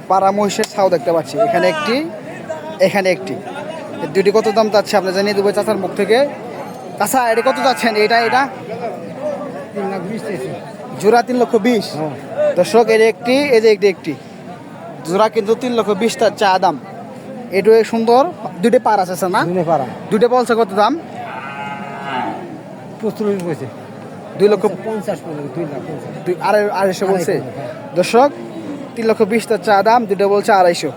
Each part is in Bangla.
পাড়া মহিষের ছাও দেখতে পাচ্ছি, এখানে একটি, এখানে একটি। দুটি কত দাম চাচ্ছে আপনি জানিয়ে দেবো চাচার মুখ থেকে। চাচা এটা কত যাচ্ছেন? এটা এটা 3,20,000 জোড়া 3,20,000। দর্শক এর একটি, এই যে একটি জোড়া কিন্তু 3,20,000 তার চা দাম। এটু সুন্দর, দুটো পার আছে না? দুটো বলছে কত দাম? 75 পয়সা 2,50,000 2,250 বলছে। দর্শক 3,20,000 তার চা দাম, দুটো বলছে 250।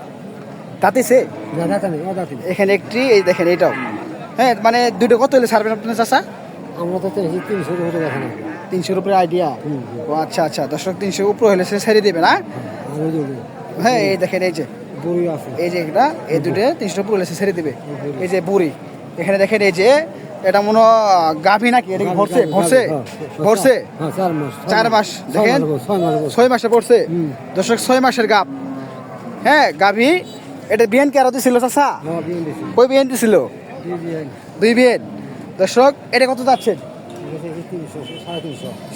তাতেছে এখানে একটি, এই দেখেন এটাও। হ্যাঁ মানে দুটো কত হলে ছাড়বেন আপনার চাচা? আমরা তো 300 করে দেখেন 300-র উপরে আইডিয়া। ও আচ্ছা আচ্ছা, দর্শক 300 উপরে হলে সে ছেড়ে দেবে না? হ্যাঁ এই দেখেন এই যে এই যে এটা, এই দুটো 300 উপরে হলে সে ছেড়ে দেবে। এই যে বুড়ি, এখানে দেখেন এই যে এটা মনে হয় গাভী নাকি? এটা কি ভরছে? ভরছে 4 মাস দেখেন, 6 মাসে পড়ছে। দর্শক 6 মাসের গাভ। হ্যাঁ গাভী। এটা বিয়ান কে আরো দিছিল চাচা? কই বিয়ান দিছিল? 2 বিয়ান। দর্শক এটা কত যাচ্ছেন?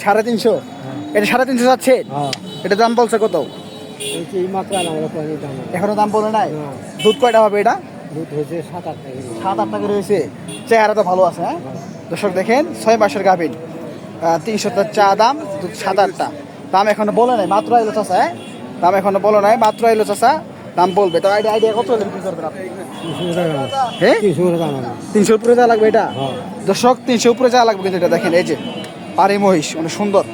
350। এটা 350 যাচ্ছে। এটা দাম বলছে কত? এখনো দাম বলে নাই। দুধ কয়টা হবে এটা? 7-8 টাকা রয়েছে। চেহারা তো ভালো আছে। হ্যাঁ দর্শক দেখেন 6 মাসের গাভীর, 300 চা দাম, 7-8টা দাম এখনো বলে নাই, মাত্র আইলো চাচা। হ্যাঁ দাম এখনো বলে নাই, মাত্র আইলো চাচা, দাম বলবে। তো আইডিয়া কত বিক্রি করবেন আপনি? হ্যাঁ 300 উপরে যা লাগবে এটা। দর্শক 300 উপরে যা লাগবে কিন্তু এটা দেখেন এই যে পারি মহিষ, অনেক সুন্দর।